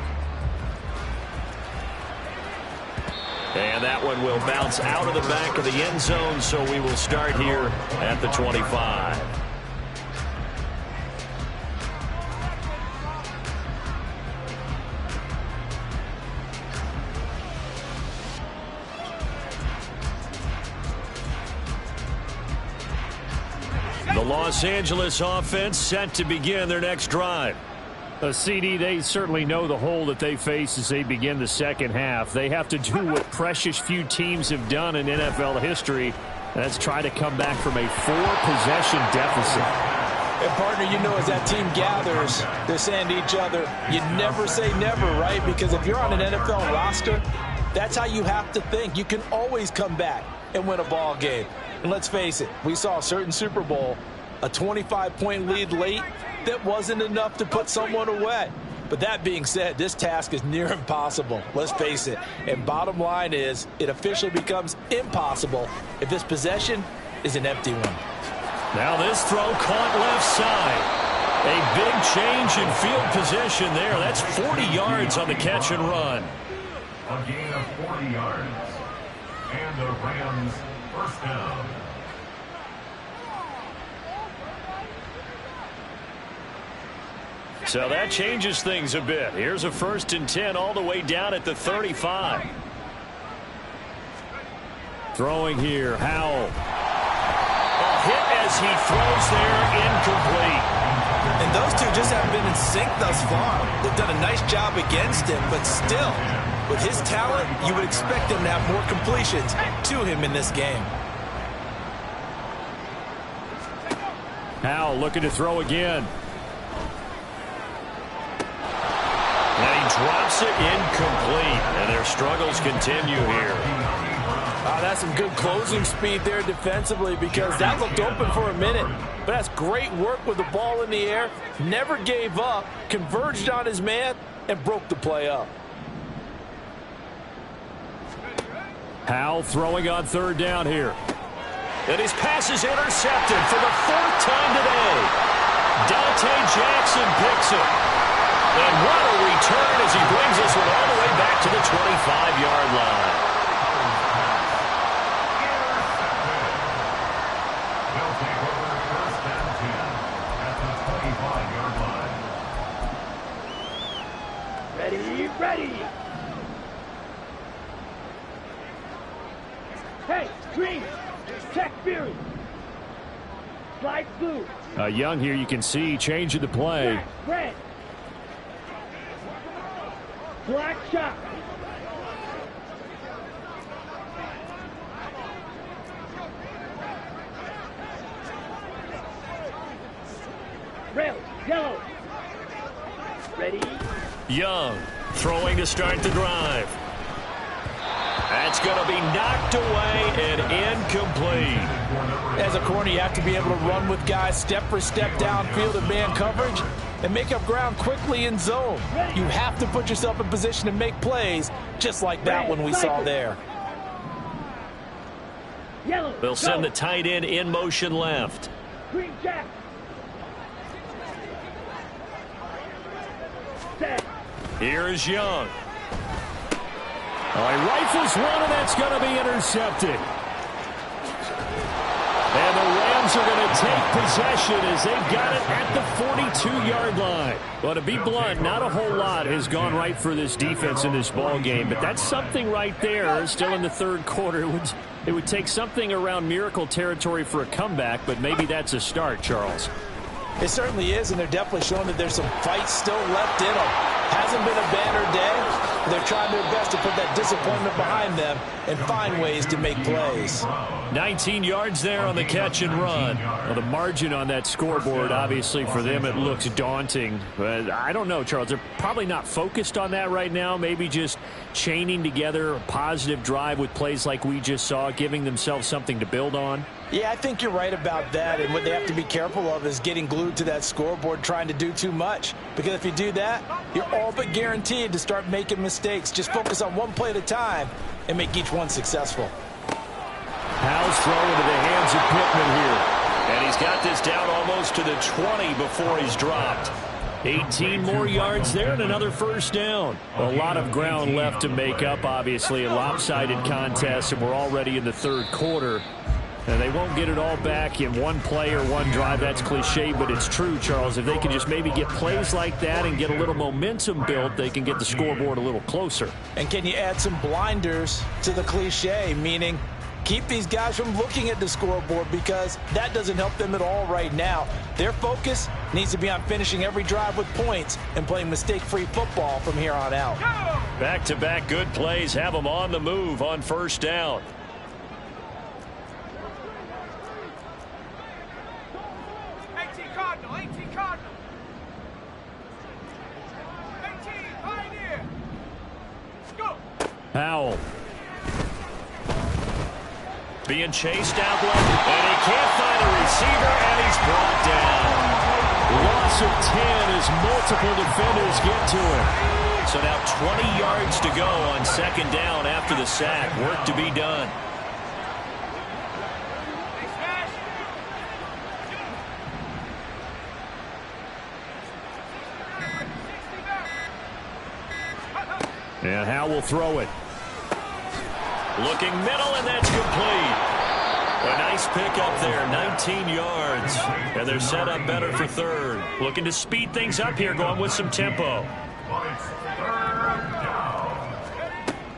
Speaker 1: And that one will bounce out of the back of the end zone, so we will start here at the 25. The Los Angeles offense set to begin their next drive.
Speaker 6: CD, they certainly know the hole that they face as they begin the second half. They have to do what precious few teams have done in NFL history. That's try to come back from a 4-possession deficit.
Speaker 5: And partner, you know, as that team gathers, they're saying to each other, you never say never, right? Because if you're on an NFL roster, that's how you have to think. You can always come back and win a ball game. And let's face it, we saw a certain Super Bowl, a 25-point lead late, that wasn't enough to put someone away. But that being said, this task is near impossible. Let's face it. And bottom line is, it officially becomes impossible if this possession is an empty one.
Speaker 1: Now this throw caught left side. A big change in field position there. That's 40 yards on the catch and run.
Speaker 2: A gain of 40 yards. And the Rams first down.
Speaker 1: So that changes things a bit. Here's a 1st and 10 all the way down at the 35. Throwing here, Howell. A hit as he throws there, incomplete.
Speaker 3: And those two just haven't been in sync thus far. They've done a nice job against him, but still, with his talent, you would expect him to have more completions to him in this game.
Speaker 6: Howell looking to throw again.
Speaker 1: And he drops it incomplete. And their struggles continue here.
Speaker 5: That's some good closing speed there defensively, because that looked open for a minute. But that's great work with the ball in the air. Never gave up, converged on his man, and broke the play up.
Speaker 6: Howell throwing on 3rd down here.
Speaker 1: And his pass is intercepted for the 4th time today. Dante Jackson picks it. And what a return as he brings this one all the way back to the 25-yard line.
Speaker 2: They'll take over 1st and 10 at the 25-yard line.
Speaker 4: Ready, ready. Hey, green. Check Fury. Slide blue.
Speaker 6: Young here, you can see changing the play.
Speaker 4: Black, red. Black shot. Red, yellow. Ready.
Speaker 1: Young throwing to start the drive. That's going to be knocked away and incomplete.
Speaker 5: As a corner, you have to be able to run with guys step for step downfield in man coverage and make up ground quickly in zone. You have to put yourself in position to make plays, just like that one we saw there.
Speaker 4: Yellow.
Speaker 1: They'll send the tight end in motion left.
Speaker 4: Green jack. Set.
Speaker 1: Here is Young.
Speaker 6: He rifles one, and that's going to be intercepted. And the Rams are going to take possession as they've got it at the 42-yard line. Well, to be blunt, not a whole lot has gone right for this defense in this ball game, but that's something right there. Still in the third quarter, it would take something around miracle territory for a comeback, but maybe that's a start, Charles.
Speaker 5: It certainly is, and they're definitely showing that there's some fight still left in them. Hasn't been a banner day. They're trying their best to put that disappointment behind them and find ways to make plays.
Speaker 1: 19 yards there on the catch and run.
Speaker 6: Well, the margin on that scoreboard, obviously, for them, it looks daunting. But I don't know, Charles. They're probably not focused on that right now. Maybe just chaining together a positive drive with plays like we just saw, giving themselves something to build on.
Speaker 5: Yeah, I think you're right about that, and what they have to be careful of is getting glued to that scoreboard trying to do too much, because if you do that, you're all but guaranteed to start making mistakes. Just focus on one play at a time and make each one successful.
Speaker 6: Howell's throwing into the hands of Pittman here.
Speaker 1: And he's got this down almost to the 20 before he's dropped.
Speaker 6: 18 more yards there and another first down. A lot of ground left to make up, obviously, a lopsided contest, and we're already in the third quarter. And they won't get it all back in one play or one drive. That's cliche, but it's true, Charles. If they can just maybe get plays like that and get a little momentum built, they can get the scoreboard a little closer.
Speaker 5: And can you add some blinders to the cliche, meaning keep these guys from looking at the scoreboard, because that doesn't help them at all right now. Their focus needs to be on finishing every drive with points and playing mistake-free football from here on out.
Speaker 1: Back-to-back good plays have them on the move on first down.
Speaker 4: 18 Cardinal, 18 Cardinal. 18 Pioneer. Go.
Speaker 6: Howell.
Speaker 1: Being chased out left, and he can't find a receiver, and he's brought down.
Speaker 6: Loss of 10 as multiple defenders get to him.
Speaker 1: So now 20 yards to go on second down after the sack. Work to be done.
Speaker 6: And Howell will throw it.
Speaker 1: Looking middle, and that's complete. A nice pick up there, 19 yards. And they're set up better for third. Looking to speed things up here, going with some tempo.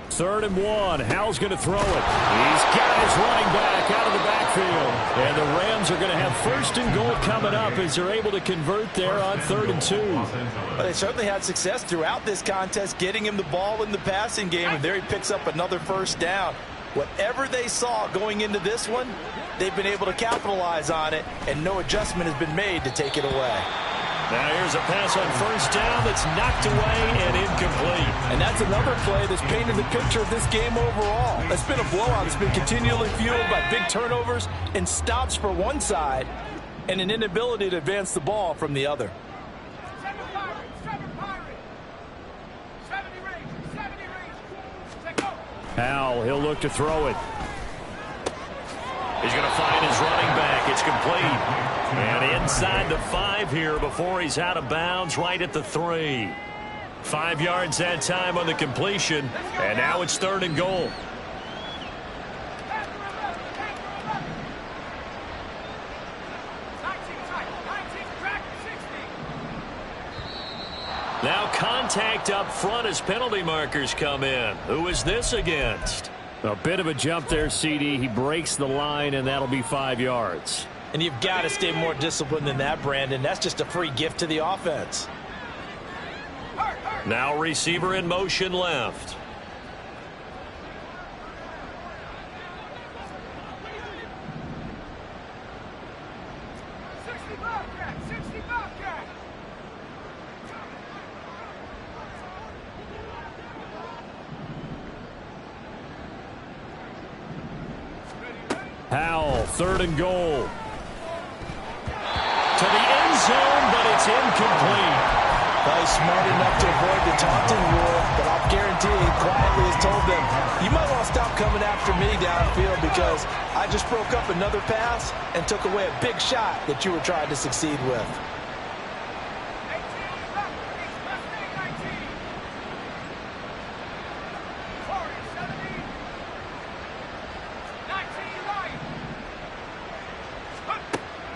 Speaker 6: Third and one. Howell's going to throw it. He's got his running back out of the backfield. And the Rams are going to have first and goal coming up as they're able to convert there on 3rd and 2.
Speaker 5: Well, they certainly had success throughout this contest getting him the ball in the passing game, and there he picks up another first down. Whatever they saw going into this one, they've been able to capitalize on it, and no adjustment has been made to take it away.
Speaker 1: Now here's a pass on first down that's knocked away and incomplete.
Speaker 5: And that's another play that's painted the picture of this game overall. It's been a blowout. It's been continually fueled by big turnovers and stops for one side and an inability to advance the ball from the other.
Speaker 4: 7 Pirates. 70 range. Take go.
Speaker 6: Howell, he'll look to throw it.
Speaker 1: He's going to find his running back. It's complete. And inside the 5 here before he's out of bounds, right at the 3. 5 yards that time on the completion. And now it's 3rd and goal. Now contact up front as penalty markers come in. Who is this against?
Speaker 6: A bit of a jump there, CD. He breaks the line, and that'll be 5 yards.
Speaker 5: And you've got to stay more disciplined than that, Brandon. That's just a free gift to the offense.
Speaker 1: Now receiver in motion left.
Speaker 6: Howell, 3rd and goal.
Speaker 1: To the end zone, but it's incomplete.
Speaker 5: Well, he's smart enough to avoid the taunting rule, but I'll guarantee he quietly has told them, you might want to stop coming after me downfield because I just broke up another pass and took away a big shot that you were trying to succeed with.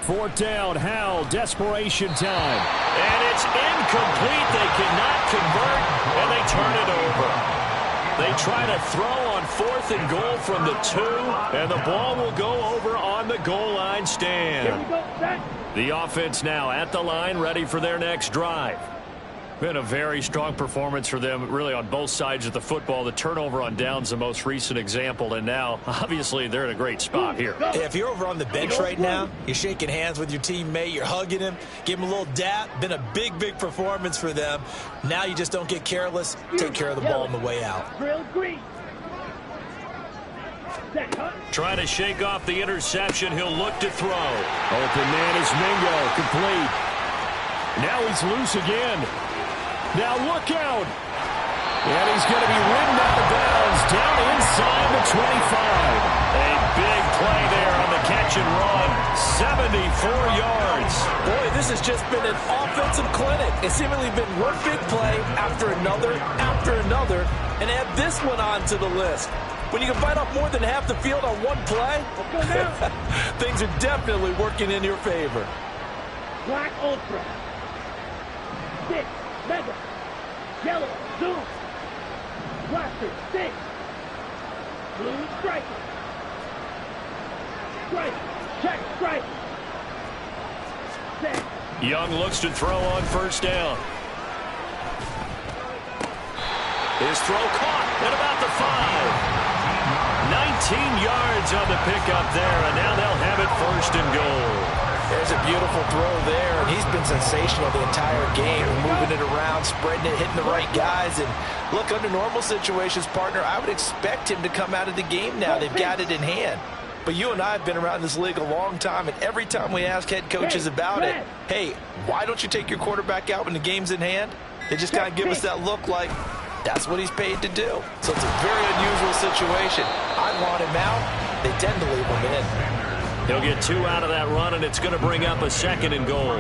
Speaker 6: 4th down, Howell, desperation time.
Speaker 1: And it's incomplete. They cannot convert, and they turn it over. They try to throw on 4th and goal from the 2, and the ball will go over on the goal line stand.
Speaker 4: Here we go, set.
Speaker 1: The offense now at the line, ready for their next drive.
Speaker 6: Been a very strong performance for them, really, on both sides of the football. The turnover on downs, the most recent example, and now, obviously, they're in a great spot here.
Speaker 3: If you're over on the bench right now, you're shaking hands with your teammate, you're hugging him, give him a little dap. Been a big, big performance for them. Now you just don't get careless. Take care of the ball on the way out.
Speaker 4: Drill green. Set, huh?
Speaker 1: Trying to shake off the interception. He'll look to throw.
Speaker 6: Open man is Mingo, complete. Now he's loose again. Now look out. And he's going to be ridden out of bounds down inside the 25.
Speaker 1: A big play there on the catch and run. 74 yards.
Speaker 5: Boy, this has just been an offensive clinic. It's seemingly been one big play after another, and add this one on to the list. When you can bite off more than half the field on one play, things are definitely working in your favor.
Speaker 4: Black ultra. 6, mega. Yellow, zoom. Blaster, 6. Blue, striker. Strike, check, strike. Set.
Speaker 1: Young looks to throw on 1st down. His throw caught at about the 5. 19 yards on the pickup there, and now they'll have it 1st and goal.
Speaker 5: There's a beautiful throw there, and he's been sensational the entire game, moving it around, spreading it, hitting the right guys. And look, under normal situations, partner, I would expect him to come out of the game now. They've got it in hand. But you and I have been around this league a long time, and every time we ask head coaches about it, hey, why don't you take your quarterback out when the game's in hand? They just kind of give us that look like that's what he's paid to do. So it's a very unusual situation. I want him out. They tend to leave him in.
Speaker 1: He'll get 2 out of that run, and it's going to bring up a 2nd and goal.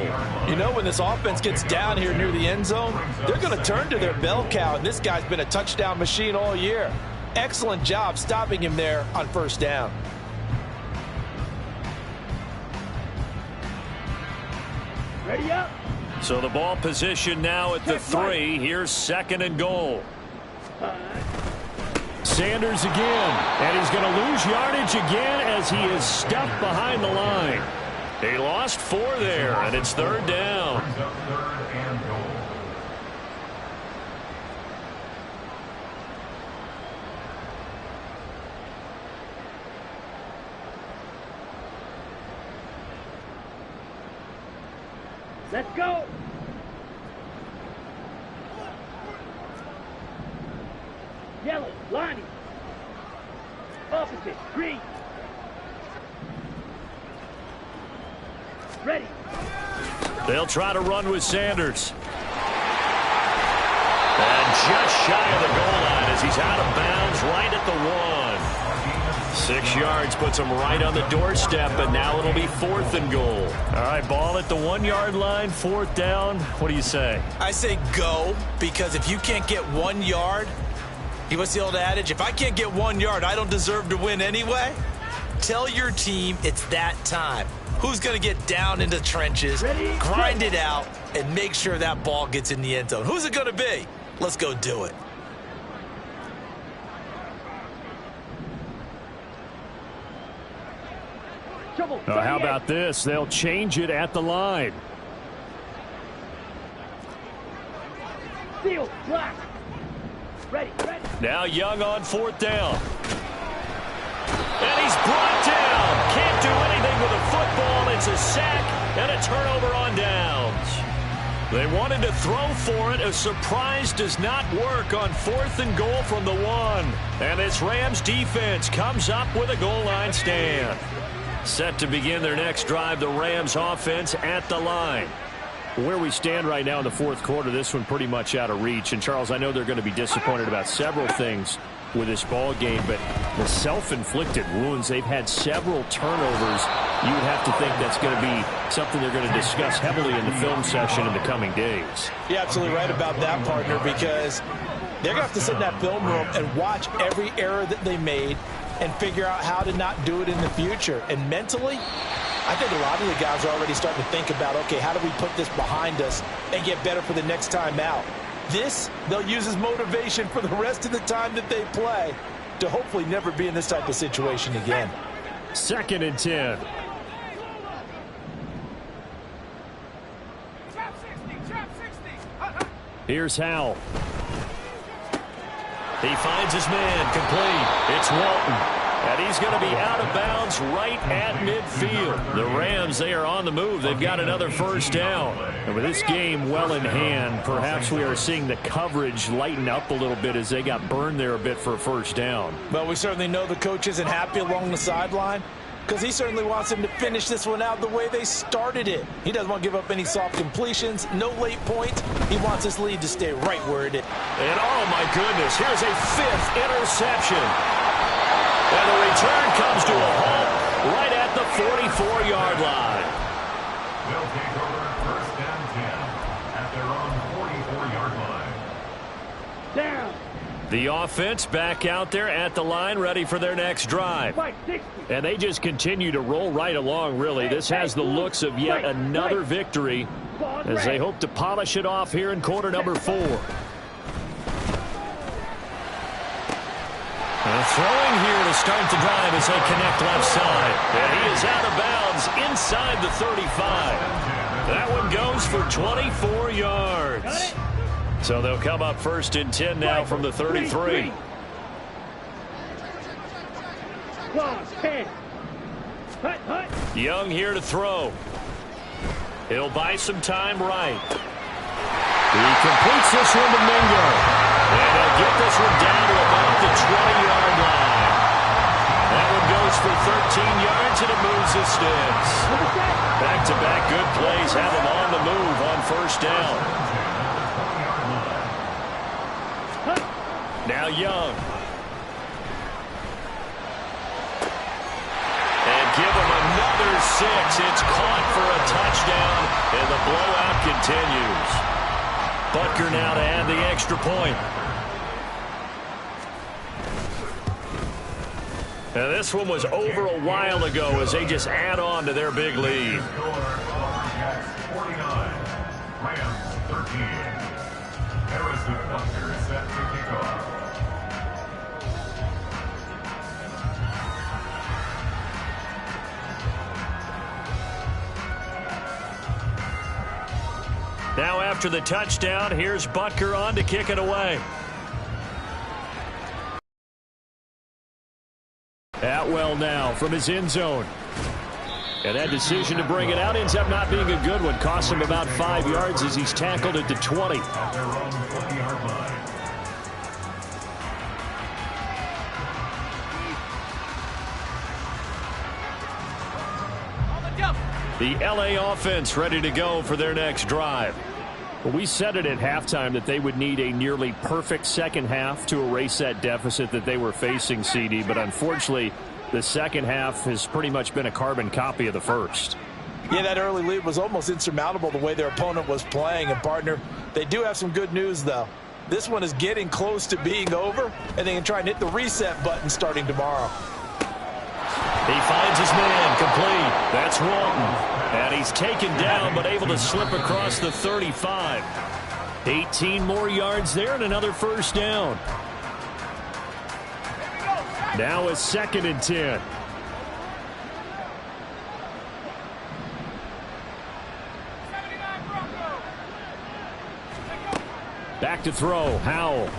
Speaker 5: You know, when this offense gets down here near the end zone, they're going to turn to their bell cow, and this guy's been a touchdown machine all year. Excellent job stopping him there on 1st down.
Speaker 4: Ready up.
Speaker 1: So the ball position now at the 3. Here's 2nd and goal.
Speaker 6: Sanders again, and he's going to lose yardage again as he is stuffed behind the line.
Speaker 1: He lost 4 there, and it's 3rd down.
Speaker 4: Let's go. Yellow, Lonnie. Opposite, green. Ready.
Speaker 1: They'll try to run with Sanders. And just shy of the goal line as he's out of bounds right at the 1. 6 yards puts him right on the doorstep, and now it'll be 4th and goal.
Speaker 6: All right, ball at the 1-yard line, 4th down. What do you say?
Speaker 3: I say go, because if you can't get 1 yard, what's the old adage? If I can't get 1 yard, I don't deserve to win anyway. Tell your team it's that time. Who's going to get down into the trenches, grind it out, and make sure that ball gets in the end zone? Who's it going to be? Let's go do it.
Speaker 6: How about this? They'll change it at the line.
Speaker 4: Seal, black. Ready, ready.
Speaker 1: Now Young on 4th down. And he's brought down. Can't do anything with a football. It's a sack and a turnover on downs. They wanted to throw for it. A surprise does not work on 4th and goal from the 1. And this Rams defense comes up with a goal line stand. Set to begin their next drive, the Rams offense at the line.
Speaker 6: Where we stand right now in the 4th quarter, this one pretty much out of reach. And, Charles, I know they're going to be disappointed about several things with this ball game, but the self-inflicted wounds, they've had several turnovers. You would have to think that's going to be something they're going to discuss heavily in the film session in the coming days.
Speaker 5: You're absolutely right about that, partner, because they're going to have to sit in that film room and watch every error that they made and figure out how to not do it in the future. And mentally, I think a lot of the guys are already starting to think about, okay, how do we put this behind us and get better for the next time out? This, they'll use as motivation for the rest of the time that they play to hopefully never be in this type of situation again.
Speaker 6: 2nd and 10. Here's Howell.
Speaker 1: He finds his man, complete. It's Walton. And he's going to be out of bounds right at midfield. The Rams, they are on the move. They've got another first down. And with this game well in hand, perhaps we are seeing the coverage lighten up a little bit as they got burned there a bit for a first down.
Speaker 5: Well, we certainly know the coach isn't happy along the sideline because he certainly wants them to finish this one out the way they started it. He doesn't want to give up any soft completions, no late points. He wants this lead to stay right where it is.
Speaker 1: And oh my goodness, here's a 5th interception. And the return comes to a halt right at the 44-yard line.
Speaker 2: They'll take over 1st and 10 at their own 44-yard line.
Speaker 4: Down.
Speaker 1: The offense back out there at the line, ready for their next drive.
Speaker 6: And they just continue to roll right along, really. This has the looks of yet another victory as they hope to polish it off here in quarter number 4.
Speaker 1: Throwing here to start the drive as they connect left side. And he is out of bounds inside the 35. That one goes for 24 yards. So they'll come up 1st and 10 now from the 33. Young here to throw. He'll buy some time right. He completes this one to Mingo. And he'll get this one down to about the 20-yard line. That one goes for 13 yards, and it moves the sticks. Back-to-back good plays have him on the move on first down. Now Young. And give him another 6. It's caught for a touchdown, and the blowout continues. Butker now to add the extra point. Now this one was over a while ago as they just add on to their big lead.
Speaker 2: 49, Rams 13. Harrison Butker set to kick off.
Speaker 1: Now after the touchdown, here's Butker on to kick it away.
Speaker 6: Atwell now from his end zone. And that decision to bring it out ends up not being a good one. Costs him about 5 yards as he's tackled at the 20.
Speaker 2: At their own 20-yard line.
Speaker 1: The LA offense ready to go for their next drive.
Speaker 6: Well, we said it at halftime that they would need a nearly perfect second half to erase that deficit that they were facing, CD. But unfortunately, the second half has pretty much been a carbon copy of the first.
Speaker 5: Yeah, that early lead was almost insurmountable the way their opponent was playing. And, partner, they do have some good news, though. This one is getting close to being over, and they can try and hit the reset button starting tomorrow.
Speaker 1: He finds his man, complete. That's Walton. And he's taken down but able to slip across the 35. 18 more yards there and another first down.
Speaker 6: Now a 2nd and 10. Back to throw, Howell.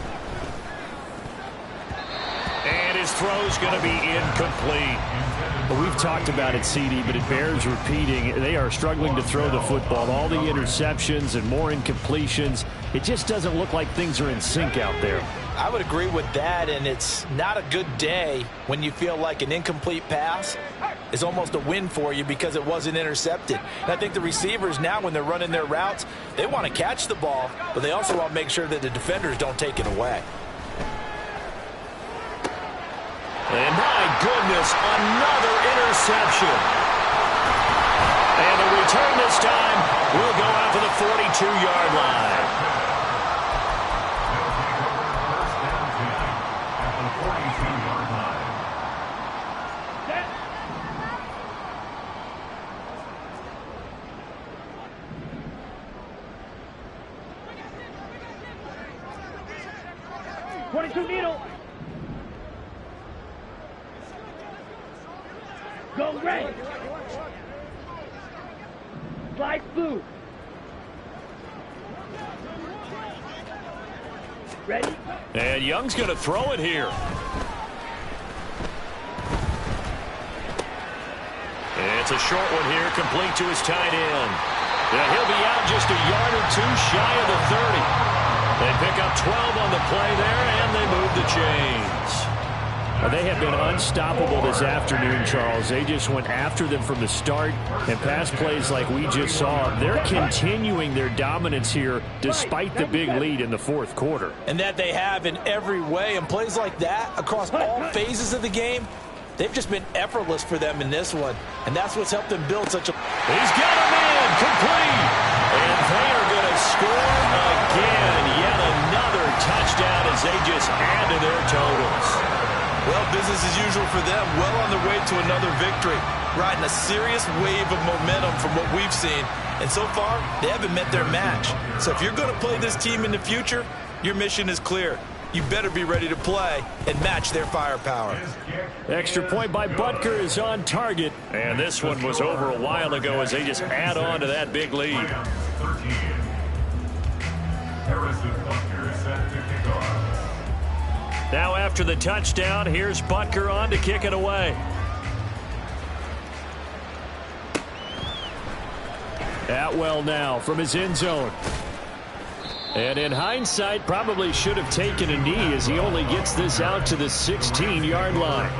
Speaker 1: And his throw's going to be incomplete.
Speaker 6: Well, we've talked about it, CD, but it bears repeating. They are struggling to throw the football. All the interceptions and more incompletions. It just doesn't look like things are in sync out there.
Speaker 5: I would agree with that, and it's not a good day when you feel like an incomplete pass is almost a win for you because it wasn't intercepted. And I think the receivers now, when they're running their routes, they want to catch the ball, but they also want to make sure that the defenders don't take it away.
Speaker 1: And my goodness, another interception. And the return this time will go out to the 42-yard line.
Speaker 4: 22 needle. Go red. Slide blue. Ready?
Speaker 1: And Young's going to throw it here. It's a short one here, complete to his tight end. Yeah, he'll be out just a yard or two shy of the 30. They pick up 12 on the play there, and they move the chains.
Speaker 6: Well, they have been unstoppable this afternoon, Charles. They just went after them from the start, and pass plays like we just saw. They're continuing their dominance here despite the big lead in the fourth quarter.
Speaker 3: And that they have in every way. And plays like that across all phases of the game, they've just been effortless for them in this one. And that's what's helped them build such a...
Speaker 1: He's got a man, complete. And they are going to score again. Yet another touchdown as they just add to their totals.
Speaker 3: Well, business as usual for them. Well on their way to another victory. Riding a serious wave of momentum from what we've seen. And so far, they haven't met their match. So if you're going to play this team in the future, your mission is clear. You better be ready to play and match their firepower.
Speaker 6: Extra point by Butker is on target.
Speaker 1: And this one was over a while ago as they just add on to that big lead.
Speaker 2: Harrison Butker set to kick off.
Speaker 1: Now after the touchdown, here's Butker on to kick it away.
Speaker 6: Atwell now from his end zone. And in hindsight, probably should have taken a knee as he only gets this out to the 16-yard line.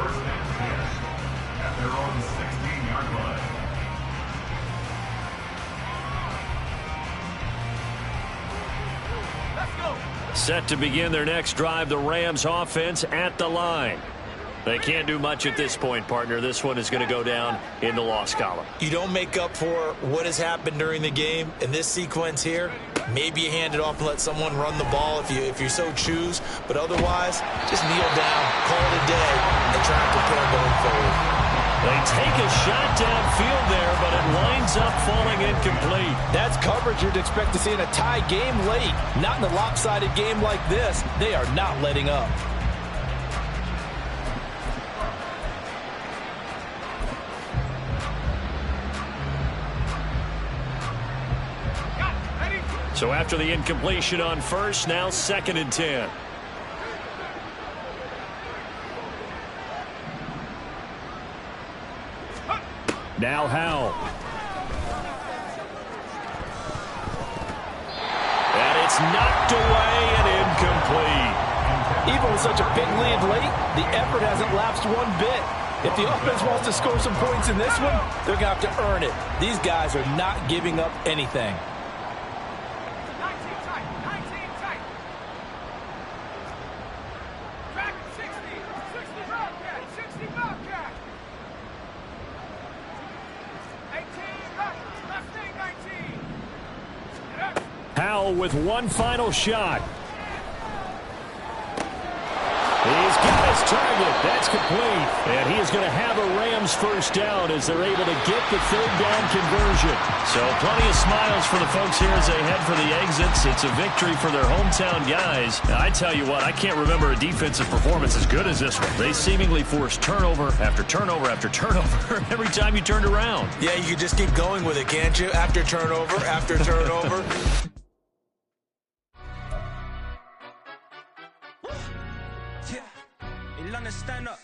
Speaker 2: At their own 16-yard line.
Speaker 1: Set to begin their next drive, the Rams offense at the line. They can't do much at this point, partner. This one is going to go down in the loss column.
Speaker 3: You don't make up for what has happened during the game in this sequence here. Maybe you hand it off and let someone run the ball if you so choose. But otherwise, just kneel down, call it a day, and try and prepare going forward.
Speaker 1: They take a shot downfield there, but it winds up falling incomplete.
Speaker 5: That's coverage you'd expect to see in a tie game late. Not in a lopsided game like this. They are not letting up.
Speaker 1: So after the incompletion on first, now 2nd and 10.
Speaker 6: Now Howell.
Speaker 1: And it's knocked away and incomplete.
Speaker 5: Even with such a big lead late, the effort hasn't lapsed one bit. If the offense wants to score some points in this one, they're going to have to earn it. These guys are not giving up anything.
Speaker 6: Howell with one final shot. He's got his target. That's complete. And he is going to have a Rams first down as they're able to get the 3rd down conversion.
Speaker 1: So plenty of smiles for the folks here as they head for the exits. It's a victory for their hometown guys. Now, I tell you what, I can't remember a defensive performance as good as this one. They seemingly forced turnover after turnover after turnover every time you turned around.
Speaker 3: Yeah, you can just keep going with it, can't you? After turnover, after turnover.
Speaker 7: Stand up.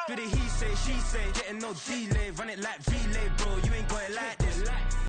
Speaker 7: Do the he say, she say, getting no delay, run it like relay, bro. You ain't got it like this.